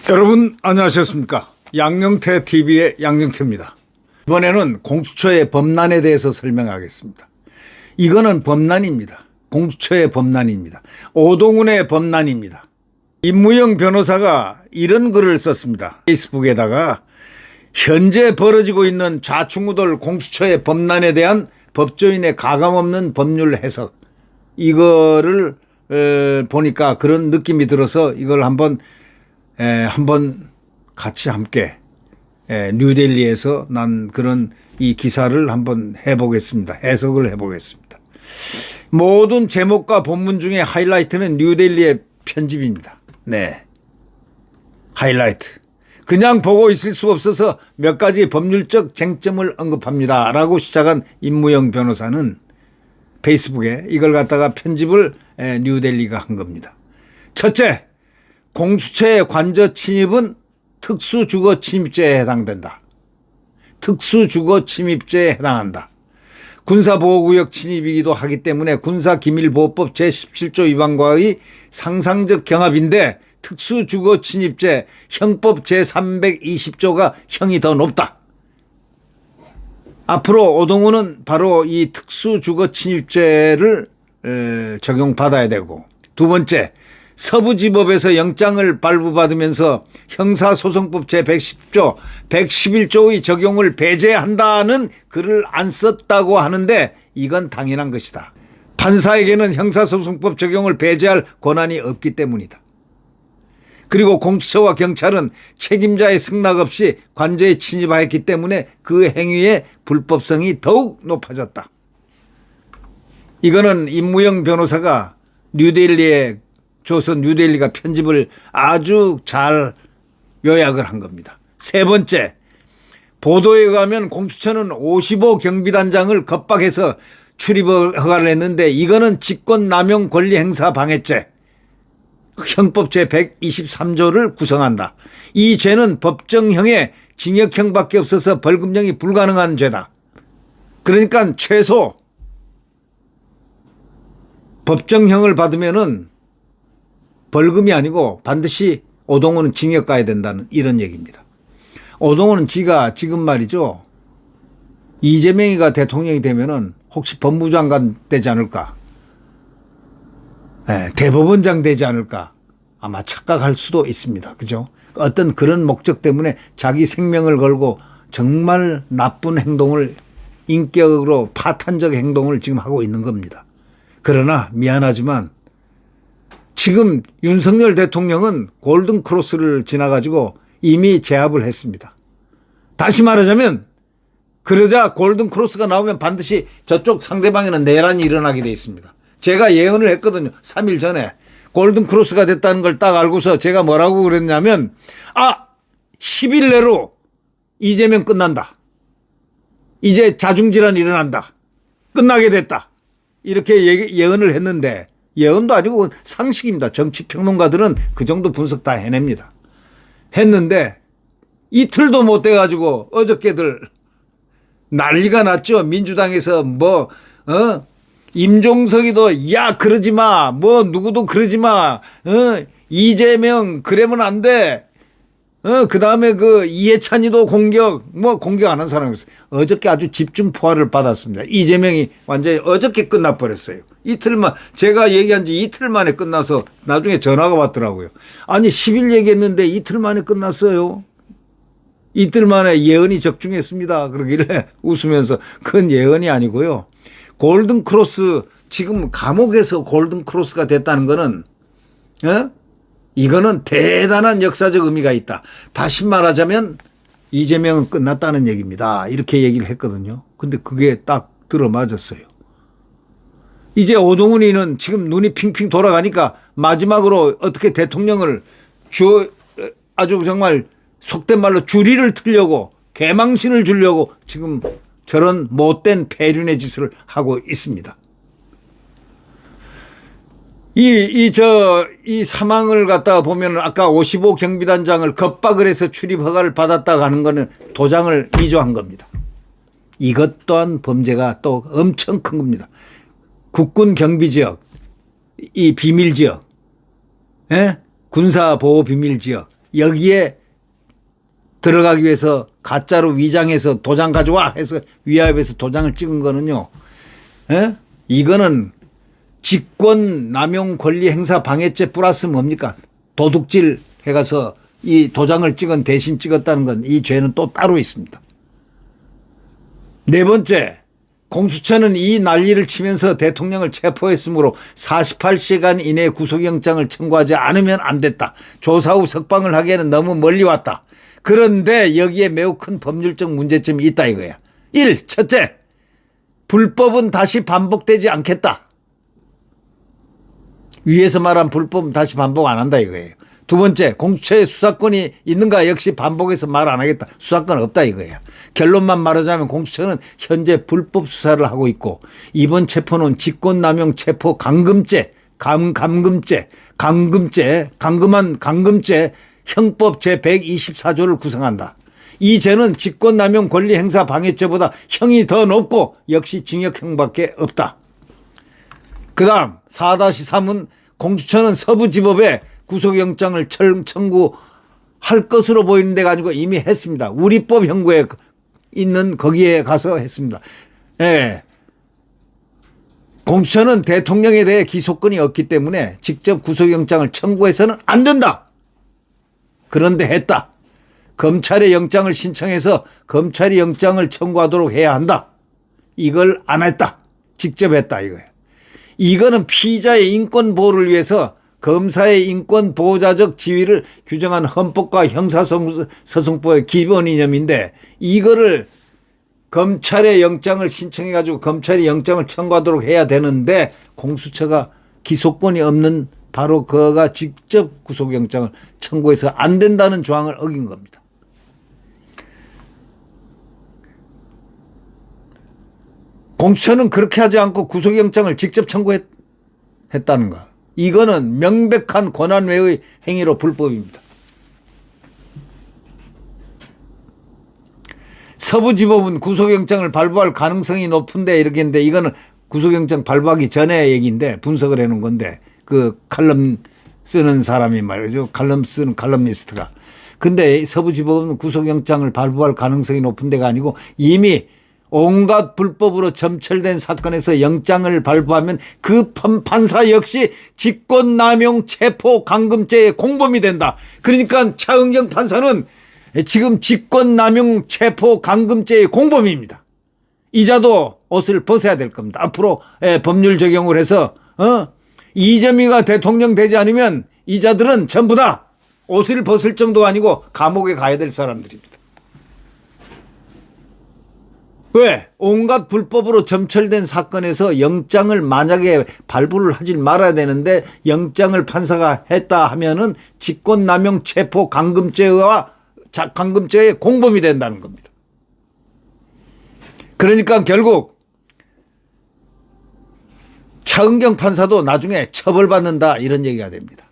여러분 안녕하셨습니까? 양영태 TV의 양영태입니다. 이번에는 공수처의 범난에 대해서 설명하겠습니다. 이거는 범난입니다. 공수처의 범난입니다. 오동훈의 범난입니다. 임무영 변호사가 이런 글을 썼습니다. 페이스북에다가 현재 벌어지고 있는 좌충우돌 공수처의 범난에 대한 법조인의 가감없는 법률 해석, 이거를 보니까 그런 느낌이 들어서 이걸 한번 같이 함께 뉴델리에서 난 그런 이 기사를 한번 해보겠습니다. 해석을 해보겠습니다. 모든 제목과 본문 중에 하이라이트는 뉴델리의 편집입니다. 네, 하이라이트. 그냥 보고 있을 수 없어서 몇 가지 법률적 쟁점을 언급합니다 라고 시작한 임무영 변호사는 페이스북에 이걸 갖다가 편집을 뉴델리가 한 겁니다. 첫째, 공수처의 관저 침입은 특수주거 침입죄에 해당된다. 특수주거 침입죄에 해당한다. 군사보호구역 침입이기도 하기 때문에 군사기밀보호법 제17조 위반과의 상상적 경합인데 특수주거 침입죄 형법 제320조가 형이 더 높다. 앞으로 오동훈은 바로 이 특수주거 침입죄를 적용받아야 되고, 두 번째, 서부지법에서 영장을 발부받으면서 형사소송법 제110조, 111조의 적용을 배제한다는 글을 안 썼다고 하는데 이건 당연한 것이다. 판사에게는 형사소송법 적용을 배제할 권한이 없기 때문이다. 그리고 공수처와 경찰은 책임자의 승낙 없이 관저에 침입하였기 때문에 그 행위의 불법성이 더욱 높아졌다. 이거는 임무영 변호사가 뉴델리에 조선 뉴델리가 편집을 아주 잘 요약을 한 겁니다. 세 번째, 보도에 의하면 공수처는 55 경비단장을 겁박해서 출입 허가를 했는데 이거는 직권남용 권리행사 방해죄, 형법 제123조를 구성한다. 이 죄는 법정형에 징역형밖에 없어서 벌금형이 불가능한 죄다. 그러니까 최소 법정형을 받으면은 벌금이 아니고 반드시 오동훈은 징역 가야 된다는 이런 얘기입니다. 오동훈은 지가 지금 말이죠, 이재명이가 대통령이 되면은 혹시 법무장관 되지 않을까, 대법원장 되지 않을까 아마 착각할 수도 있습니다. 그죠? 어떤 그런 목적 때문에 자기 생명을 걸고 정말 나쁜 행동을, 인격으로 파탄적 행동을 지금 하고 있는 겁니다. 그러나 미안하지만 지금 윤석열 대통령은 골든크로스를 지나가지고 이미 제압을 했습니다. 다시 말하자면 그러자 골든크로스가 나오면 반드시 저쪽 상대방에는 내란이 일어나게 돼 있습니다. 제가 예언을 했거든요. 3일 전에 골든크로스가 됐다는 걸 딱 알고서 제가 뭐라고 그랬냐면 10일 내로 이재명 끝난다. 이제 자중질환 일어난다. 끝나게 됐다. 이렇게 예언을 했는데, 예언도 아니고 상식입니다. 정치평론가들은 그 정도 분석 다 해냅니다. 했는데 이틀도 못 돼가지고 어저께들 난리가 났죠. 민주당에서 임종석이도 야 그러지 마, 누구도 그러지 마, 이재명 그러면 안 돼, 그 다음에 그 이해찬이도 공격 안 한 사람이 있어요. 어저께 아주 집중 포화를 받았습니다. 이재명이 완전히 어저께 끝나버렸어요. 이틀만, 제가 얘기한 지 이틀 만에 끝나서 나중에 전화가 왔더라고요. 아니 10일 얘기했는데 이틀 만에 끝났어요. 이틀 만에 예언이 적중했습니다. 그러길래 웃으면서 그건 예언이 아니고요. 골든크로스, 지금 감옥에서 골든크로스가 됐다는 거는 이거는 대단한 역사적 의미가 있다. 다시 말하자면 이재명은 끝났다는 얘기입니다. 이렇게 얘기를 했거든요. 근데 그게 딱 들어맞았어요. 이제 오동훈이는 지금 눈이 핑핑 돌아가니까 마지막으로 어떻게 대통령을 아주 정말 속된 말로 주리를 틀려고, 개망신을 주려고 지금 저런 못된 폐륜의 짓을 하고 있습니다. 이 사망을 갖다가 보면 아까 55 경비단장을 겁박을 해서 출입 허가를 받았다고 하는 거는 도장을 위조한 겁니다. 이것 또한 범죄가 또 엄청 큰 겁니다. 국군 경비 지역, 이 비밀 지역, 군사 보호 비밀 지역, 여기에 들어가기 위해서 가짜로 위장해서 도장 가져와 해서 위압해서 도장을 찍은 거는요. 이거는 직권 남용 권리 행사 방해죄 플러스 뭡니까? 도둑질 해가서 이 도장을 찍은 대신 찍었다는 건 이 죄는 또 따로 있습니다. 네 번째, 공수처는 이 난리를 치면서 대통령을 체포했으므로 48시간 이내에 구속영장을 청구하지 않으면 안 됐다. 조사 후 석방을 하기에는 너무 멀리 왔다. 그런데 여기에 매우 큰 법률적 문제점이 있다 이거야. 1. 첫째, 불법은 다시 반복되지 않겠다. 위에서 말한 불법은 다시 반복 안 한다 이거예요. 두 번째, 공수처에 수사권이 있는가 역시 반복해서 말 안 하겠다. 수사권 없다 이거예요. 결론만 말하자면 공수처는 현재 불법 수사를 하고 있고 이번 체포는 직권남용 체포 감금죄, 감금죄 형법 제124조를 구성한다. 이 죄는 직권남용 권리 행사 방해죄보다 형이 더 높고 역시 징역형밖에 없다. 그 다음 4-3은 공수처는 서부지법에 구속영장을 청구할 것으로 보이는 데가 아니고 이미 했습니다. 우리법 형구에 있는 거기에 가서 했습니다. 예. 공수처는 대통령에 대해 기소권이 없기 때문에 직접 구속영장을 청구해서는 안 된다. 그런데 했다. 검찰에 영장을 신청해서 검찰이 영장을 청구하도록 해야 한다. 이걸 안 했다. 직접 했다 이거예요. 이거는 피의자의 인권 보호를 위해서 검사의 인권 보호자적 지위를 규정한 헌법과 형사소송법의 기본 이념인데 이거를 검찰에 영장을 신청해 가지고 검찰이 영장을 청구하도록 해야 되는데 공수처가 기소권이 없는 바로 그가 직접 구속영장을 청구해서 안 된다는 조항을 어긴 겁니다. 공수처는 그렇게 하지 않고 구속영장을 직접 청구했다는 거. 이거는 명백한 권한외의 행위로 불법입니다. 서부지법은 구속영장을 발부할 가능성이 높은데 이렇게 했는데 이거는 구속영장 발부하기 전에 얘기인데 분석을 해놓은 건데 그 칼럼 쓰는 사람이 말이죠. 칼럼 쓰는 칼럼니스트가. 근데 서부지법은 구속영장을 발부할 가능성이 높은 데가 아니고 이미 온갖 불법으로 점철된 사건에서 영장을 발부하면 그 판사 역시 직권남용 체포 감금죄의 공범이 된다. 그러니까 차은경 판사는 지금 직권남용 체포 감금죄의 공범입니다. 이자도 옷을 벗어야 될 겁니다. 앞으로 법률 적용을 해서 이재명이가 대통령 되지 않으면 이자들은 전부 다 옷을 벗을 정도가 아니고 감옥에 가야 될 사람들입니다. 왜? 온갖 불법으로 점철된 사건에서 영장을 만약에 발부를 하지 말아야 되는데 영장을 판사가 했다 하면은 직권남용 체포 감금죄와 감금죄의 공범이 된다는 겁니다. 그러니까 결국 차은경 판사도 나중에 처벌받는다 이런 얘기가 됩니다.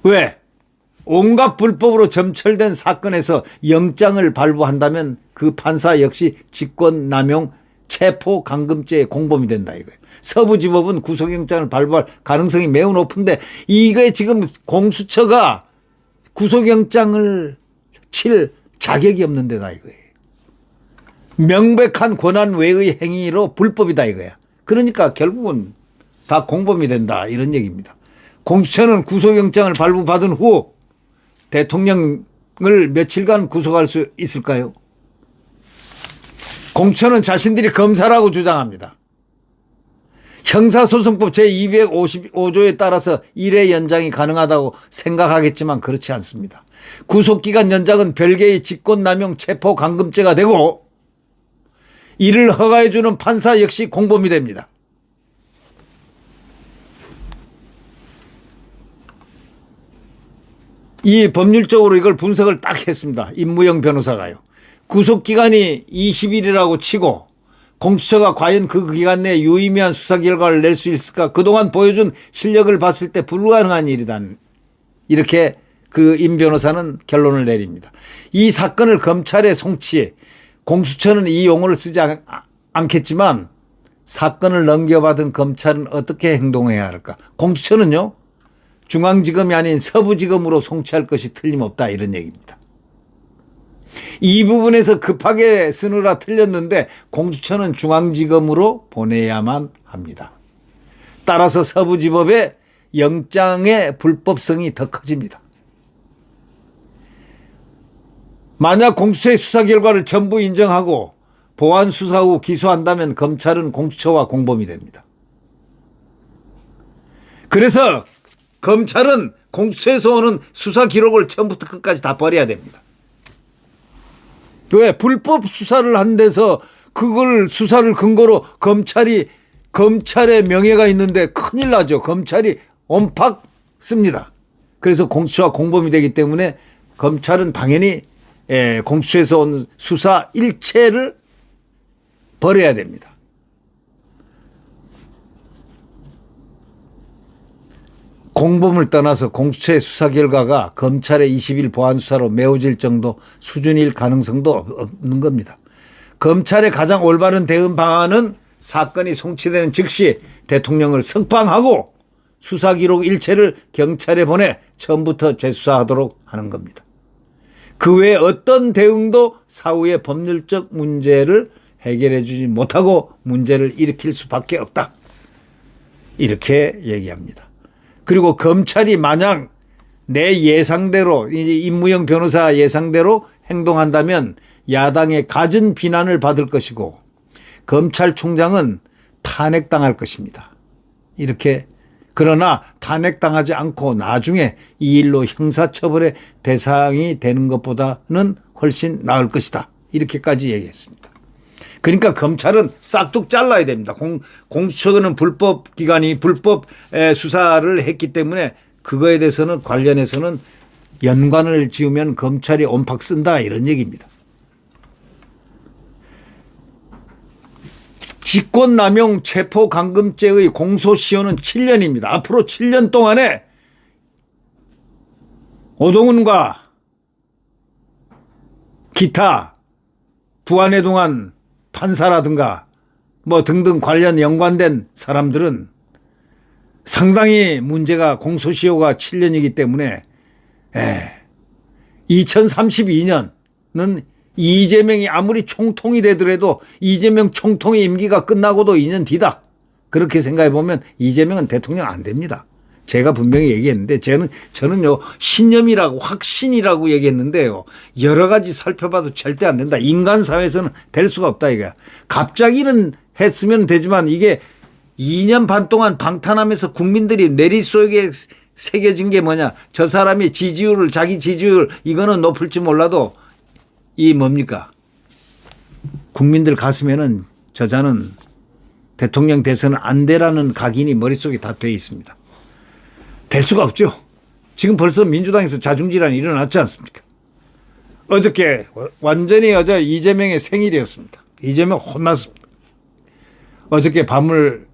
왜? 온갖 불법으로 점철된 사건에서 영장을 발부한다면 그 판사 역시 직권남용 체포 감금죄의 공범이 된다 이거예요. 서부지법은 구속영장을 발부할 가능성이 매우 높은데 이게 지금 공수처가 구속영장을 칠 자격이 없는 데다 이거예요. 명백한 권한 외의 행위로 불법이다 이거야. 그러니까 결국은 다 공범이 된다 이런 얘기입니다. 공수처는 구속영장을 발부받은 후 대통령을 며칠간 구속할 수 있을까요? 공수처는 자신들이 검사라고 주장합니다. 형사소송법 제255조에 따라서 1회 연장이 가능하다고 생각하겠지만 그렇지 않습니다. 구속기간 연장은 별개의 직권남용 체포 감금죄가 되고 이를 허가해 주는 판사 역시 공범이 됩니다. 이 법률적으로 이걸 분석을 딱 했습니다. 임무영 변호사가요. 구속기간이 20일이라고 치고 공수처가 과연 그 기간 내에 유의미한 수사 결과를 낼 수 있을까? 그동안 보여준 실력을 봤을 때 불가능한 일이다. 이렇게 그 임 변호사는 결론을 내립니다. 이 사건을 검찰에 송치해 공수처는 이 용어를 쓰지 않겠지만 사건을 넘겨받은 검찰은 어떻게 행동해야 할까? 공수처는요, 중앙지검이 아닌 서부지검으로 송치할 것이 틀림없다 이런 얘기입니다. 이 부분에서 급하게 쓰느라 틀렸는데 공수처는 중앙지검으로 보내야만 합니다. 따라서 서부지법의 영장의 불법성이 더 커집니다. 만약 공수처의 수사 결과를 전부 인정하고 보완 수사 후 기소한다면 검찰은 공수처와 공범이 됩니다. 그래서 검찰은 공수처에서 오는 수사 기록을 처음부터 끝까지 다 버려야 됩니다. 왜? 불법 수사를 한 데서 그걸 수사를 근거로 검찰의 명예가 있는데 큰일 나죠. 검찰이 온팍 씁니다. 그래서 공수처와 공범이 되기 때문에 검찰은 당연히 공수처에서 온 수사 일체를 버려야 됩니다. 공범을 떠나서 공수처의 수사 결과가 검찰의 20일 보안 수사로 메워질 정도 수준일 가능성도 없는 겁니다. 검찰의 가장 올바른 대응 방안은 사건이 송치되는 즉시 대통령을 석방하고 수사 기록 일체를 경찰에 보내 처음부터 재수사하도록 하는 겁니다. 그 외에 어떤 대응도 사후의 법률적 문제를 해결해 주지 못하고 문제를 일으킬 수밖에 없다. 이렇게 얘기합니다. 그리고 검찰이 만약 내 예상대로 이제 임무영 변호사 예상대로 행동한다면 야당의 갖은 비난을 받을 것이고 검찰총장은 탄핵당할 것입니다. 이렇게 그러나 탄핵당하지 않고 나중에 이 일로 형사처벌의 대상이 되는 것보다는 훨씬 나을 것이다. 이렇게까지 얘기했습니다. 그러니까 검찰은 싹둑 잘라야 됩니다. 공수처는 불법 기관이 불법 수사를 했기 때문에 그거에 대해서는 관련해서는 연관을 지으면 검찰이 온팍 쓴다 이런 얘기입니다. 직권남용 체포감금죄의 공소시효는 7년입니다. 앞으로 7년 동안에 오동훈과 기타 부안에 동안 판사라든가 뭐 등등 관련 연관된 사람들은 상당히 문제가 공소시효가 7년이기 때문에 2032년은 이재명이 아무리 총통이 되더라도 이재명 총통의 임기가 끝나고도 2년 뒤다. 그렇게 생각해 보면 이재명은 대통령 안 됩니다. 제가 분명히 얘기했는데 저는요 신념이라고 확신이라고 얘기했는데요 여러 가지 살펴봐도 절대 안 된다. 인간 사회에서는 될 수가 없다 이거야. 갑자기는 했으면 되지만 이게 2년 반 동안 방탄하면서 국민들이 내리 속에 새겨진 게 뭐냐. 저 사람이 자기 지지율 이거는 높을지 몰라도 이 뭡니까? 국민들 가슴에는 저자는 대통령 돼서는 안 되라는 각인이 머릿속에 다 돼 있습니다. 될 수가 없죠. 지금 벌써 민주당에서 자중질환이 일어났지 않습니까? 어저께 완전히 어제 이재명의 생일이었습니다. 이재명 혼났습니다. 어저께 밤잠을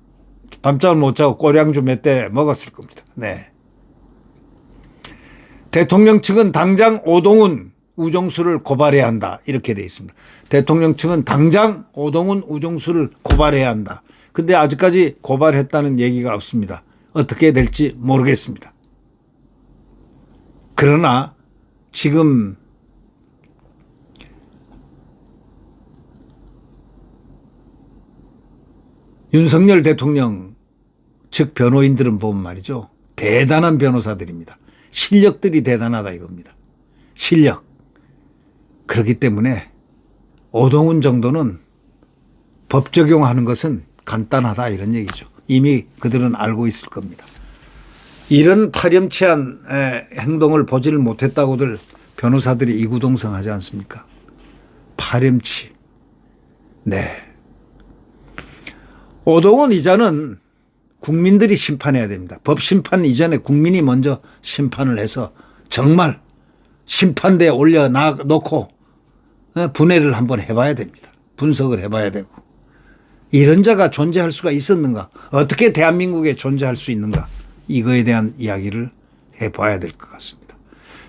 못 자고 꼬량주 몇 대 먹었을 겁니다. 네. 대통령 측은 당장 오동훈 우정수를 고발해야 한다. 이렇게 돼 있습니다. 대통령 측은 당장 오동훈 우정수를 고발해야 한다. 근데 아직까지 고발했다는 얘기가 없습니다. 어떻게 될지 모르겠습니다. 그러나 지금 윤석열 대통령 측 변호인들은 보면 말이죠. 대단한 변호사들입니다. 실력들이 대단하다 이겁니다. 실력. 그렇기 때문에 오동훈 정도는 법 적용하는 것은 간단하다 이런 얘기죠. 이미 그들은 알고 있을 겁니다. 이런 파렴치한 행동을 보지를 못했다고들 변호사들이 이구동성하지 않습니까? 파렴치. 네. 오동훈 이자는 국민들이 심판해야 됩니다. 법 심판 이전에 국민이 먼저 심판을 해서 정말 심판대에 올려놓고 분해를 한번 해봐야 됩니다. 분석을 해봐야 되고. 이런 자가 존재할 수가 있었는가? 어떻게 대한민국에 존재할 수 있는가? 이거에 대한 이야기를 해봐야 될 것 같습니다.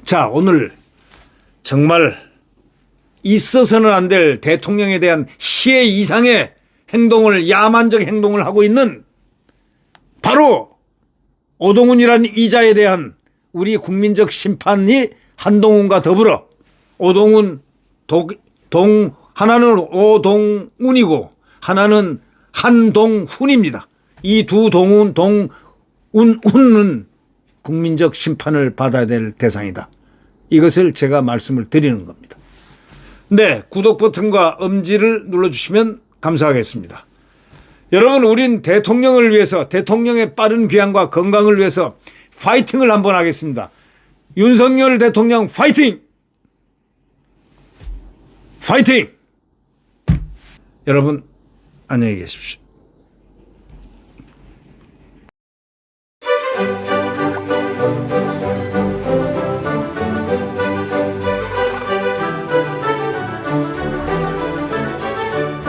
자, 오늘 정말 있어서는 안 될 대통령에 대한 시해 이상의 행동을, 야만적 행동을 하고 있는 바로 오동훈이라는 이자에 대한 우리 국민적 심판이 한동훈과 더불어 하나는 오동훈이고 하나는 한동훈입니다. 이 두 동훈은 국민적 심판을 받아야 될 대상이다. 이것을 제가 말씀을 드리는 겁니다. 네, 구독 버튼과 엄지를 눌러주시면 감사하겠습니다. 여러분, 우린 대통령을 위해서, 대통령의 빠른 귀환과 건강을 위해서 파이팅을 한번 하겠습니다. 윤석열 대통령 파이팅! 파이팅! 여러분, 안녕히 계십시오.